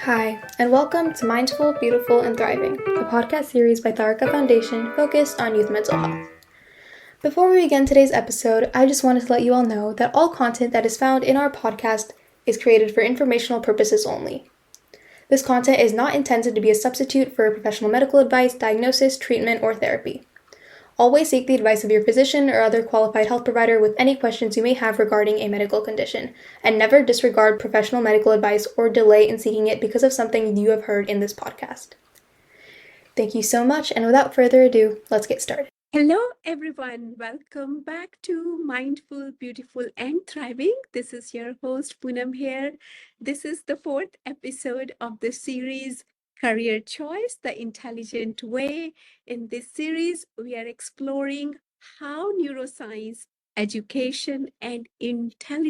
Hi, and welcome to Mindful, Beautiful, and Thriving, a podcast series by Tharaka Foundation focused on youth mental health. Before we begin today's episode, I just wanted to let you all know that all content that is found in our podcast is created for informational purposes only. This content is not intended to be a substitute for professional medical advice, diagnosis, treatment, or therapy. Always seek the advice of your physician or other qualified health provider with any questions you may have regarding a medical condition, and never disregard professional medical advice or delay in seeking it because of something you have heard in this podcast. Thank you so much, and without further ado, let's get started. Hello, everyone. Welcome back to Mindful, Beautiful, and Thriving. This is your host, Punam here. This is the fourth episode of the series, Career Choice, the Intelligent Way. In this series, we are exploring how neuroscience, education, and emotional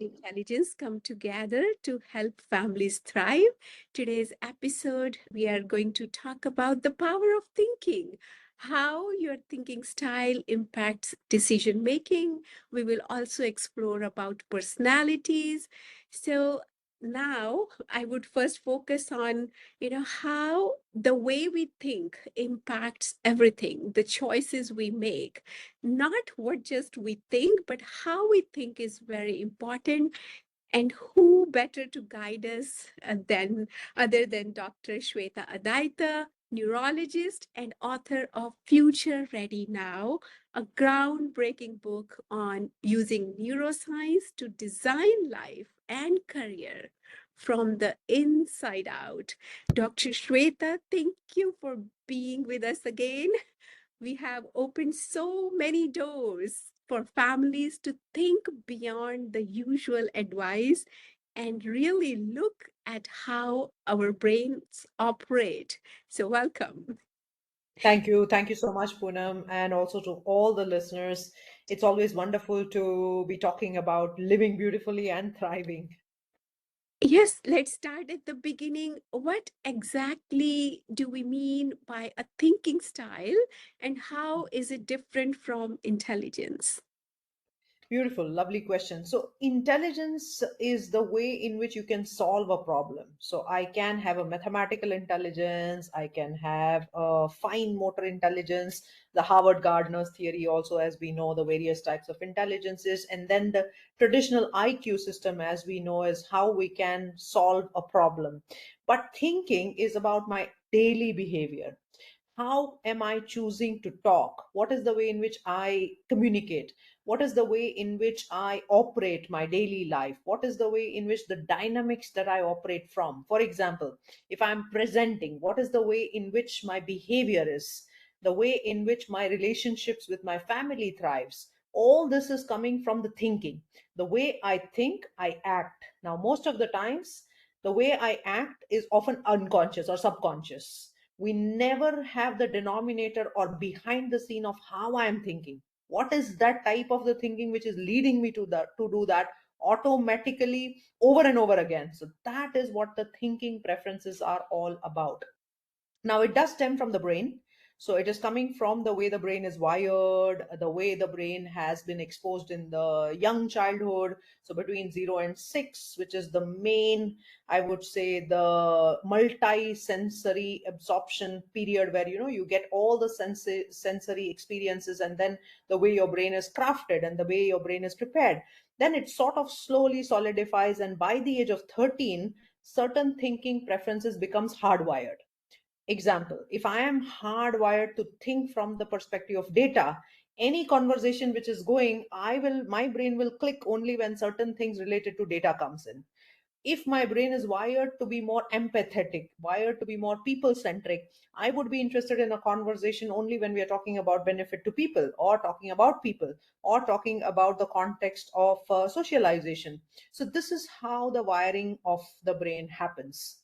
intelligence come together to help families thrive. Today's episode, we are going to talk about the power of thinking, how your thinking style impacts decision making. We will also explore about personalities. So now I would first focus on, how the way we think impacts everything, the choices we make, not what just we think, but how we think is very important. And who better to guide us than other than Dr. Sweta Adatia, neurologist and author of Future Ready Now, a groundbreaking book on using neuroscience to design life and career from the inside out. Dr. Shweta, thank you for being with us again. We have opened so many doors for families to think beyond the usual advice and really look at how our brains operate. So, welcome. Thank you. Thank you so much, Punam, and also to all the listeners. It's always wonderful to be talking about living beautifully and thriving. Yes, let's start at the beginning. What exactly do we mean by a thinking style, and how is it different from intelligence? Beautiful, lovely question. So, intelligence is the way in which you can solve a problem. So, I can have a mathematical intelligence, I can have a fine motor intelligence, the Harvard Gardner's theory, also, as we know, the various types of intelligences, and then the traditional IQ system, as we know, is how we can solve a problem. But thinking is about my daily behavior. How am I choosing to talk? What is the way in which I communicate? What is the way in which I operate my daily life? What is the way in which the dynamics that I operate from? For example, if I'm presenting, what is the way in which my behavior is? The way in which my relationships with my family thrives? All this is coming from the thinking. The way I think, I act. Now, most of the times, the way I act is often unconscious or subconscious. We never have the denominator or behind the scene of how I am thinking. What is that type of the thinking which is leading me to do that automatically over and over again? So that is what the thinking preferences are all about. Now, it does stem from the brain. So it is coming from the way the brain is wired, the way the brain has been exposed in the young childhood. So between 0 and 6, which is the main, I would say, the multi-sensory absorption period where you get all the sensory experiences, and then the way your brain is crafted and the way your brain is prepared. Then it sort of slowly solidifies, and by the age of 13, certain thinking preferences becomes hardwired. Example, if I am hardwired to think from the perspective of data, any conversation which is going, my brain will click only when certain things related to data comes in. If my brain is wired to be more empathetic, wired to be more people centric, I would be interested in a conversation only when we are talking about benefit to people, or talking about people, or talking about the context of socialization. So this is how the wiring of the brain happens.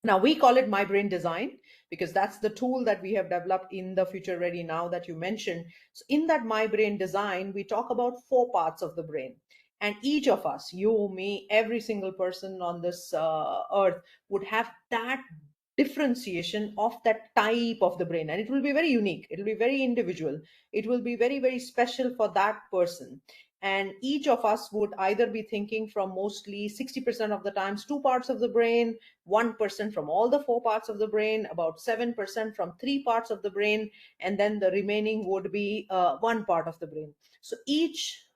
Now we call it My Brain Design because that's the tool that we have developed in the Future Ready Now that you mentioned. So in that My Brain Design, we talk about four parts of the brain. And each of us, you, me, every single person on this earth would have that differentiation of that type of the brain. And it will be very unique. It will be very individual. It will be very, very special for that person. and each of us would either be thinking from mostly 60% of the times two parts of the brain, 1% from all the four parts of the brain, about 7% from three parts of the brain, and then the remaining would be one part of the brain. So each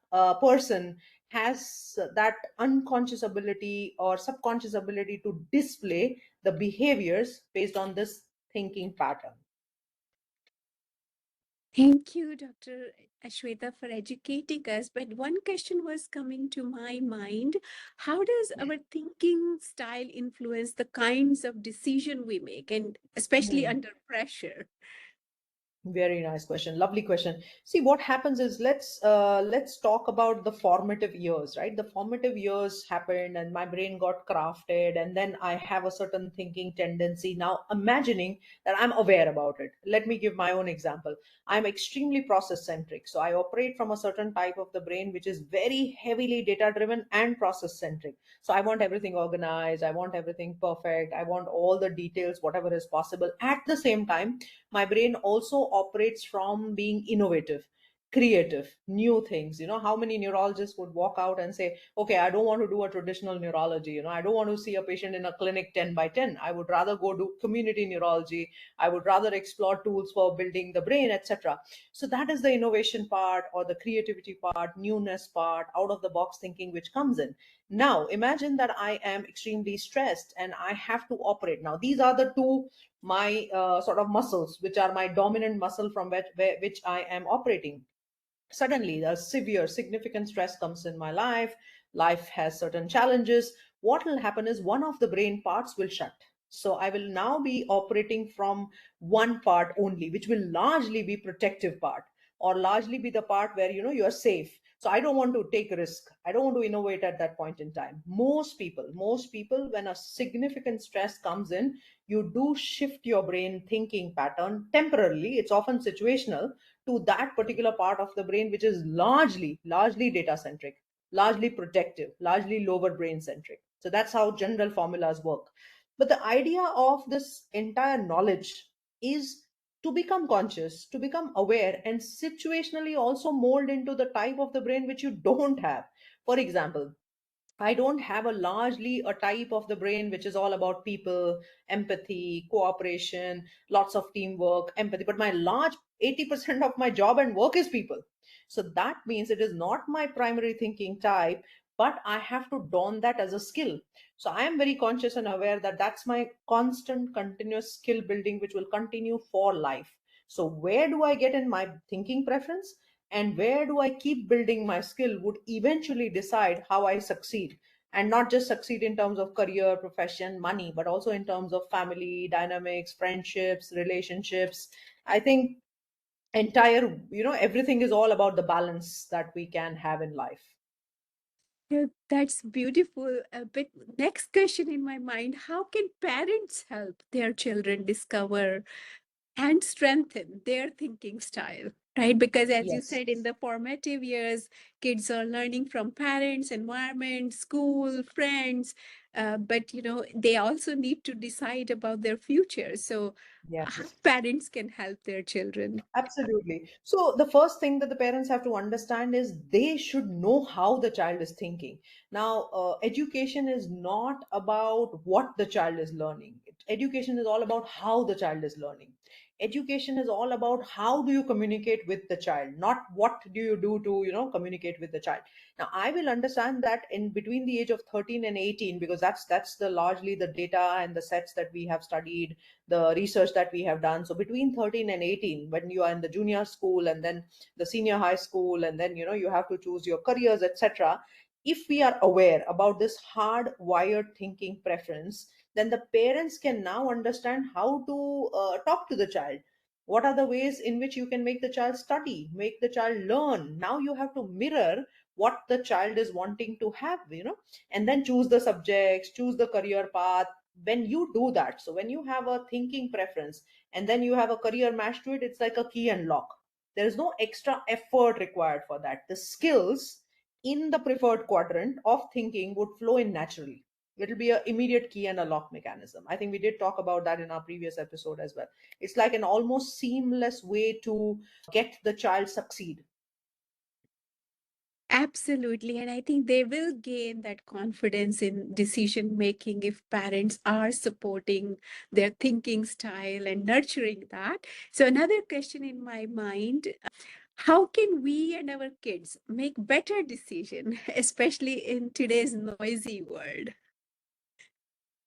person has that unconscious ability or subconscious ability to display the behaviors based on this thinking pattern. Thank you, Dr. Ashweta, for educating us. But one question was coming to my mind. How does our thinking style influence the kinds of decision we make, and especially Hmm. under pressure? Very nice question. Lovely question. See, what happens is let's talk about the formative years, right? The formative years happened and my brain got crafted, and then I have a certain thinking tendency. Now, imagining that I'm aware about it. Let me give my own example. I'm extremely process centric. So I operate from a certain type of the brain which is very heavily data driven and process centric. So I want everything organized, I want everything perfect, I want all the details, whatever is possible. At the same time, my brain also operates from being innovative, creative, new things. How many neurologists would walk out and say, okay, I don't want to do a traditional neurology, I don't want to see a patient in a clinic 10 by 10, I would rather go do community neurology, I would rather explore tools for building the brain, etc. So that is the innovation part or the creativity part, newness part, out of the box thinking which comes in. Now imagine that I am extremely stressed and I have to operate. Now these are the two my sort of muscles, which are my dominant muscle from which I am operating. Suddenly, a severe, significant stress comes in my life. Life has certain challenges. What will happen is one of the brain parts will shut. So I will now be operating from one part only, which will largely be protective part or largely be the part where you are safe. So I don't want to take risk. I don't want to innovate at that point in time. Most people, when a significant stress comes in, you do shift your brain thinking pattern temporarily. It's often situational to that particular part of the brain which is largely data centric, largely protective, largely lower brain centric. So that's how general formulas work. But the idea of this entire knowledge is to become conscious, to become aware, and situationally also mold into the type of the brain which you don't have. For example, I don't have a largely a type of the brain which is all about people, empathy, cooperation, lots of teamwork, empathy. But my large 80% of my job and work is people. So that means it is not my primary thinking type, but I have to don that as a skill. So I am very conscious and aware that that's my constant, continuous skill building, which will continue for life. So where do I get in my thinking preference? And where do I keep building my skill would eventually decide how I succeed, and not just succeed in terms of career, profession, money, but also in terms of family dynamics, friendships, relationships. I think entire, everything is all about the balance that we can have in life. Yeah, that's beautiful. But next question in my mind, how can parents help their children discover and strengthen their thinking style? Right? Because as you Yes. said, in the formative years, kids are learning from parents, environment, school, friends. But they also need to decide about their future. So how Yes. parents can help their children? Absolutely. So, the first thing that the parents have to understand is they should know how the child is thinking. Now, education is not about what the child is learning. Education is all about how the child is learning. Education is all about how do you communicate with the child, not what do you do to, communicate with the child. Now, I will understand that in between the age of 13 and 18, because that's the largely the data and the sets that we have studied, the research that we have done. So between 13 and 18, when you are in the junior school and then the senior high school, and then you have to choose your careers, etc., if we are aware about this hardwired thinking preference, then the parents can now understand how to talk to the child. What are the ways in which you can make the child study, make the child learn? Now you have to mirror what the child is wanting to have, and then choose the subjects, choose the career path. When you do that, so when you have a thinking preference and then you have a career match to it, it's like a key and lock. There is no extra effort required for that. The skills in the preferred quadrant of thinking would flow in naturally. It'll be an immediate key and a lock mechanism. I think we did talk about that in our previous episode as well. It's like an almost seamless way to get the child succeed. Absolutely. And I think they will gain that confidence in decision making if parents are supporting their thinking style and nurturing that. So, another question in my mind, how can we and our kids make better decision, especially in today's noisy world?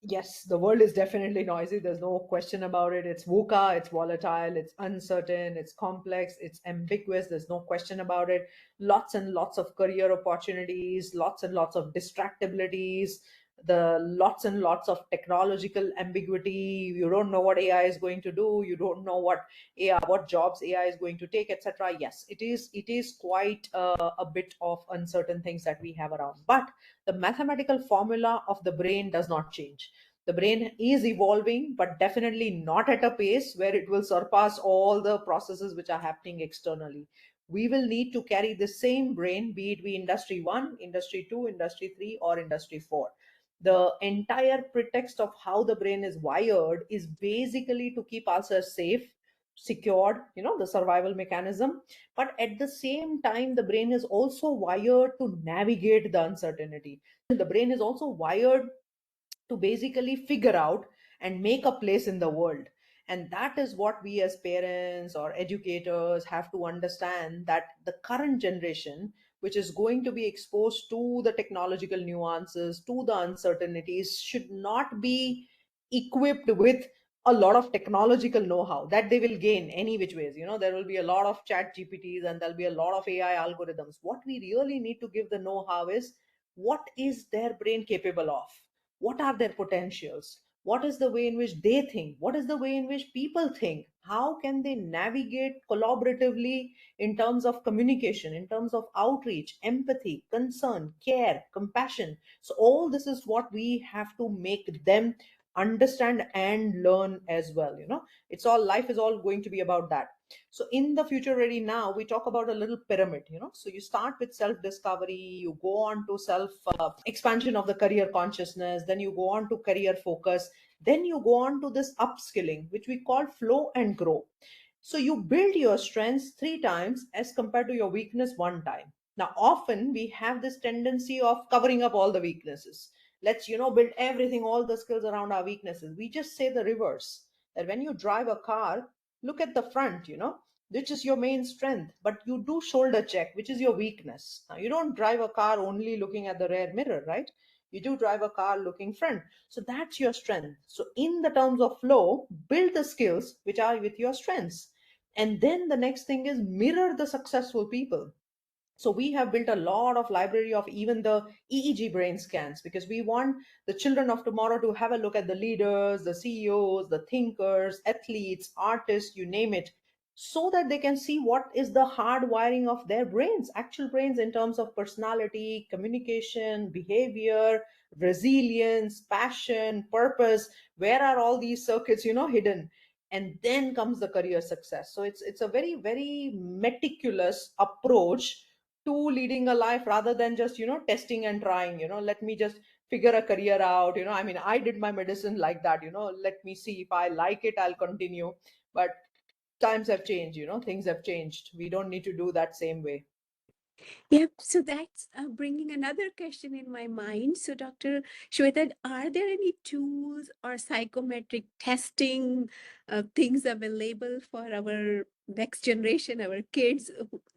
Yes, the world is definitely noisy. There's no question about it. It's VUCA, it's volatile, it's uncertain, it's complex, it's ambiguous. There's no question about it. Lots and lots of career opportunities, lots and lots of distractibilities, the lots and lots of technological ambiguity. You don't know what AI is going to do. You don't know what jobs AI is going to take, etc. Yes, it is quite a bit of uncertain things that we have around. But the mathematical formula of the brain does not change. The brain is evolving, but definitely not at a pace where it will surpass all the processes which are happening externally. We will need to carry the same brain, be it be industry 1, industry 2, industry 3, or industry 4. The entire pretext of how the brain is wired is basically to keep ourselves safe, secured, the survival mechanism. But at the same time, the brain is also wired to navigate the uncertainty. The brain is also wired to basically figure out and make a place in the world. And that is what we as parents or educators have to understand, that the current generation, which is going to be exposed to the technological nuances, to the uncertainties, should not be equipped with a lot of technological know-how that they will gain any which ways. There will be a lot of chat gpts and there'll be a lot of AI algorithms. What we really need to give the know-how is, what is their brain capable of? What are their potentials? What is the way in which they think? What is the way in which people think? How can they navigate collaboratively in terms of communication, in terms of outreach, empathy, concern, care, compassion? So all this is what we have to make them understand and learn as well. It's all, life is all going to be about that. So in the future ready now, we talk about a little pyramid. So you start with self discovery, you go on to self expansion of the career consciousness, then you go on to career focus, then you go on to this upskilling, which we call flow and grow. So you build your strengths 3 times as compared to your weakness 1 time. Now, often we have this tendency of covering up all the weaknesses. Let's, build everything, all the skills around our weaknesses. We just say the reverse, that when you drive a car, look at the front, which is your main strength, but you do shoulder check, which is your weakness. Now, you don't drive a car only looking at the rear mirror, right? You do drive a car looking front. So that's your strength. So in the terms of flow, build the skills which are with your strengths. And then the next thing is mirror the successful people. So we have built a lot of library of even the EEG brain scans, because we want the children of tomorrow to have a look at the leaders, the CEOs, the thinkers, athletes, artists, you name it, so that they can see what is the hard wiring of their brains, actual brains, in terms of personality, communication, behavior, resilience, passion, purpose. Where are all these circuits, hidden? And then comes the career success. So it's a very, very meticulous approach to leading a life, rather than just testing and trying. Let me just figure a career out. I mean, I did my medicine like that. Let me see, if I like it, I'll continue. But times have changed. Things have changed. We don't need to do that same way. Yep. So that's bringing another question in my mind. So, Dr. Shweta, are there any tools or psychometric testing things available for our next generation, our kids?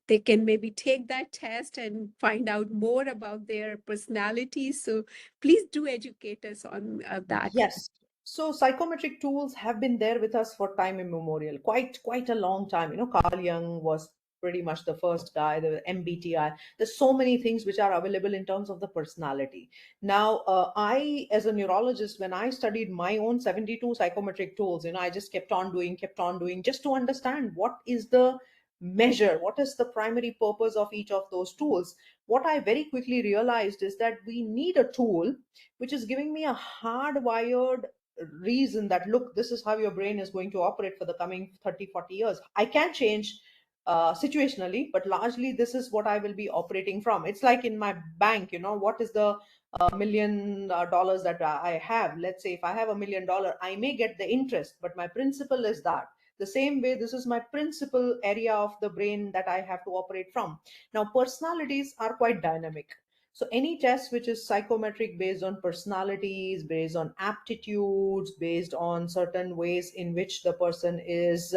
They can maybe take that test and find out more about their personalities. So, please do educate us on that. Yes. So psychometric tools have been there with us for time immemorial, quite a long time. Carl Jung was pretty much the first guy, the MBTI. There's so many things which are available in terms of the personality. Now, I, as a neurologist, when I studied my own 72 psychometric tools, I just kept on doing, just to understand what is the measure, what is the primary purpose of each of those tools. What I very quickly realized is that we need a tool which is giving me a hardwired reason that, look, this is how your brain is going to operate for the coming 30, 40 years. I can change situationally, but largely this is what I will be operating from. It's like in my bank, what is the $1 million that I have? Let's say if I have $1 million, I may get the interest, but my principle is that The same way, this is my principal area of the brain that I have to operate from. Now, personalities are quite dynamic. So any test which is psychometric, based on personalities, based on aptitudes, based on certain ways in which the person is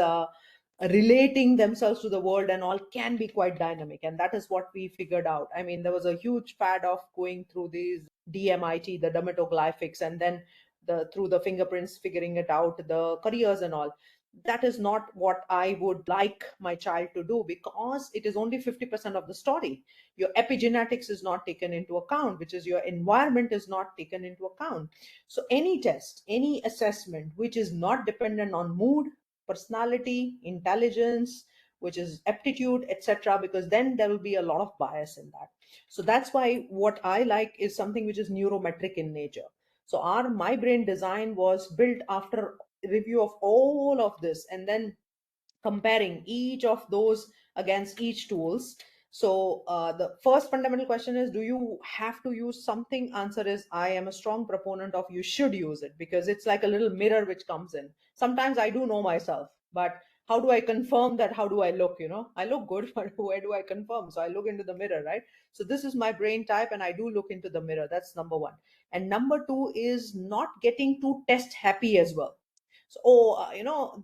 relating themselves to the world and all, can be quite dynamic. And that is what we figured out. I mean, there was a huge fad of going through these DMIT, the dermatoglyphics, and then the through the fingerprints, figuring it out, the careers and all. That is not what I would like my child to do, because it is only 50% of the story. Your epigenetics is not taken into account, which is your environment is not taken into account. So any test, any assessment which is not dependent on mood, personality, intelligence, which is aptitude, etc., because then there will be a lot of bias in that. So that's why what I like is something which is neurometric in nature. So our my brain design was built after review of all of this, and then comparing each of those against each tools. So the first fundamental question is, do you have to use something? Answer is, I am a strong proponent of you should use it, because it's like a little mirror which comes in. Sometimes I do know myself, but how do I confirm that? How do I look? I look good, but where do I confirm? So I look into the mirror, right? So this is my brain type, and I do look into the mirror. That's number one. And number two is not getting too test happy as well. So,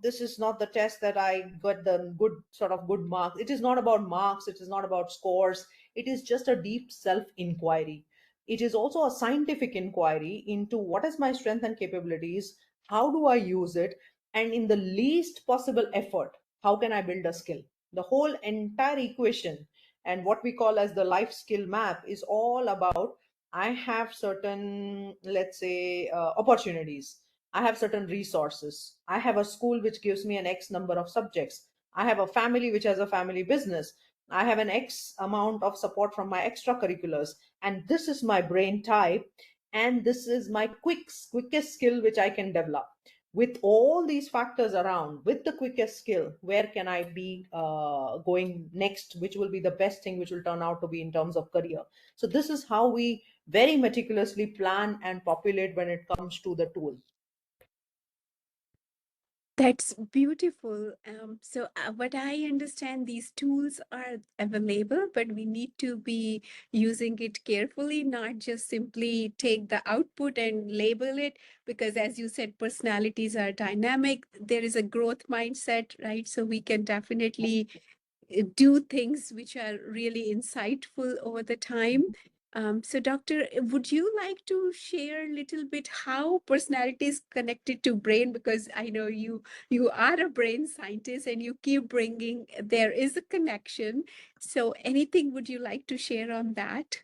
this is not the test that I got the good sort of good marks. It is not about marks. It is not about scores. It is just a deep self inquiry. It is also a scientific inquiry into what is my strength and capabilities, how do I use it, and in the least possible effort, how can I build a skill? The whole entire equation and what we call as the life skill map is all about, I have certain, let's say, opportunities. I have certain resources. I have a school which gives me an X number of subjects. I have a family which has a family business. I have an X amount of support from my extracurriculars. And this is my brain type. And this is my quickest skill which I can develop. With all these factors around, with the quickest skill, where can I be going next? Which will be the best thing which will turn out to be in terms of career? So, this is how we very meticulously plan and populate when it comes to the tool. That's beautiful. What I understand, these tools are available, but we need to be using it carefully, not just simply take the output and label it, because as you said, personalities are dynamic. There is a growth mindset, right? So we can definitely do things which are really insightful over the time. So, Doctor, would you like to share a little bit how personality is connected to brain? Because I know you are a brain scientist and you keep bringing there is a connection. So, anything would you like to share on that?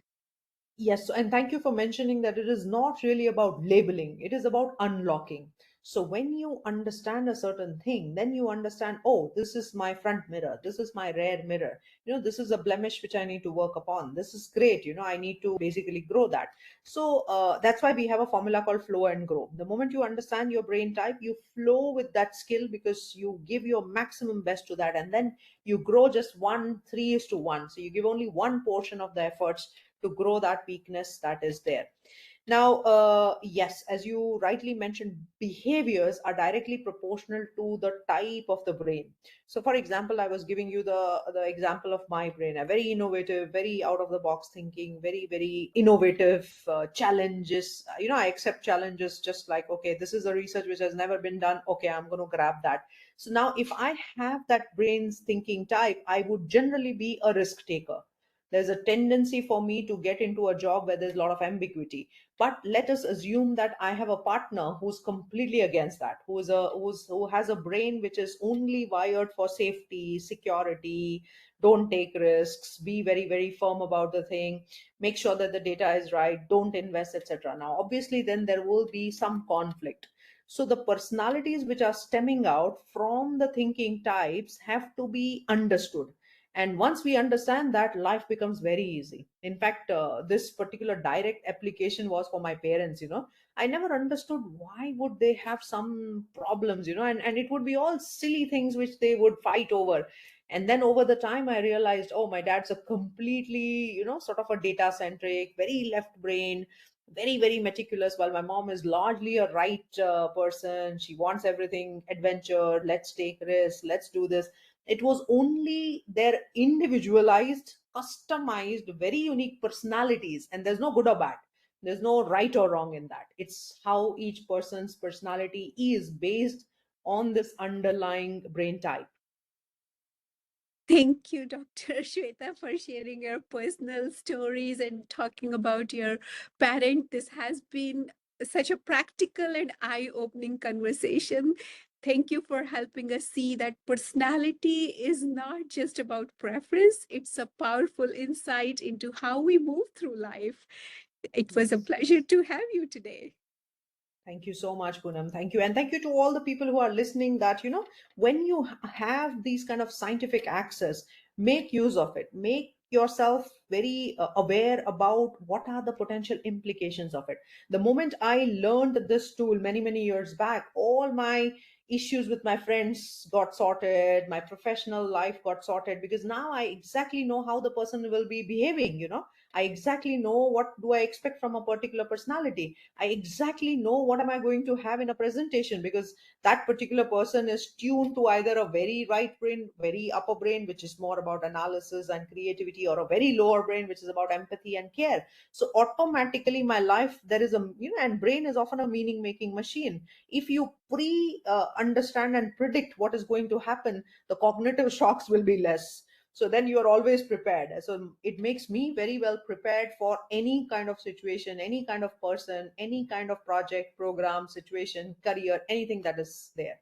Yes, and thank you for mentioning that it is not really about labeling, it is about unlocking. So, when you understand a certain thing, then you understand, oh, this is my front mirror, this is my rear mirror, this is a blemish which I need to work upon. This is great, I need to basically grow that. So, that's why we have a formula called flow and grow. The moment you understand your brain type, you flow with that skill because you give your maximum best to that, and then you grow just 3:1. So, you give only one portion of the efforts to grow that weakness that is there. Now, yes, as you rightly mentioned, behaviors are directly proportional to the type of the brain. So, for example, I was giving you the example of my brain, a very innovative, very out of the box thinking, very, very innovative challenges. I accept challenges just like, okay, this is a research which has never been done. Okay, I'm going to grab that. So, now if I have that brain's thinking type, I would generally be a risk taker. There's a tendency for me to get into a job where there's a lot of ambiguity. But let us assume that I have a partner who's completely against that, who has a brain which is only wired for safety, security, don't take risks, be very, very firm about the thing, make sure that the data is right, don't invest, etc. Now, obviously, then there will be some conflict. So the personalities which are stemming out from the thinking types have to be understood, and once we understand that, life becomes very easy. In fact, this particular direct application was for my parents. I never understood why would they have some problems, and it would be all silly things which they would fight over. And then over the time I realized, oh, my dad's a completely, sort of a data centric, very left brain, very, very meticulous, while my mom is largely a right person. She wants everything adventure, let's take risks, let's do this. It was only their individualized, customized, very unique personalities, and there's no good or bad. There's no right or wrong in that. It's how each person's personality is based on this underlying brain type. Thank you, Dr. Shweta, for sharing your personal stories and talking about your parent. This has been such a practical and eye-opening conversation. Thank you for helping us see that personality is not just about preference, it's a powerful insight into how we move through life. It was a Yes. pleasure to have you today. Thank you so much, Punam. Thank you. And thank you to all the people who are listening that, when you have these kind of scientific access, make use of it. Make yourself very aware about what are the potential implications of it. The moment I learned this tool many, many years back, all my issues with my friends got sorted, my professional life got sorted, because now I exactly know how the person will be behaving. I exactly know what do I expect from a particular personality. I exactly know what am I going to have in a presentation, because that particular person is tuned to either a very right brain, very upper brain, which is more about analysis and creativity, or a very lower brain, which is about empathy and care. So automatically my life, there is and brain is often a meaning making machine. If you pre understand and predict what is going to happen, the cognitive shocks will be less. So then you are always prepared. So it makes me very well prepared for any kind of situation, any kind of person, any kind of project, program, situation, career, anything that is there.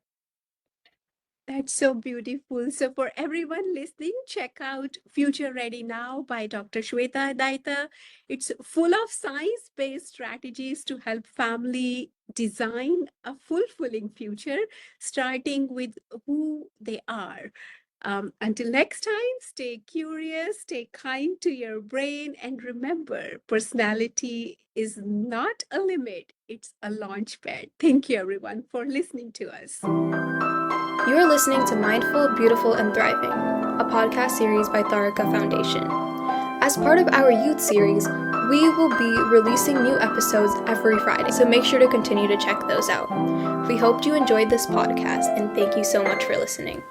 That's so beautiful. So, for everyone listening, check out Future Ready Now by Dr. Sweta Adatia. It's full of science based strategies to help family design a fulfilling future, starting with who they are. Until next time, stay curious, stay kind to your brain, and remember personality is not a limit, it's a launch pad. Thank you, everyone, for listening to us. You are listening to Mindful, Beautiful, and Thriving, a podcast series by Tharaka Foundation. As part of our youth series, we will be releasing new episodes every Friday, so make sure to continue to check those out. We hope you enjoyed this podcast, and thank you so much for listening.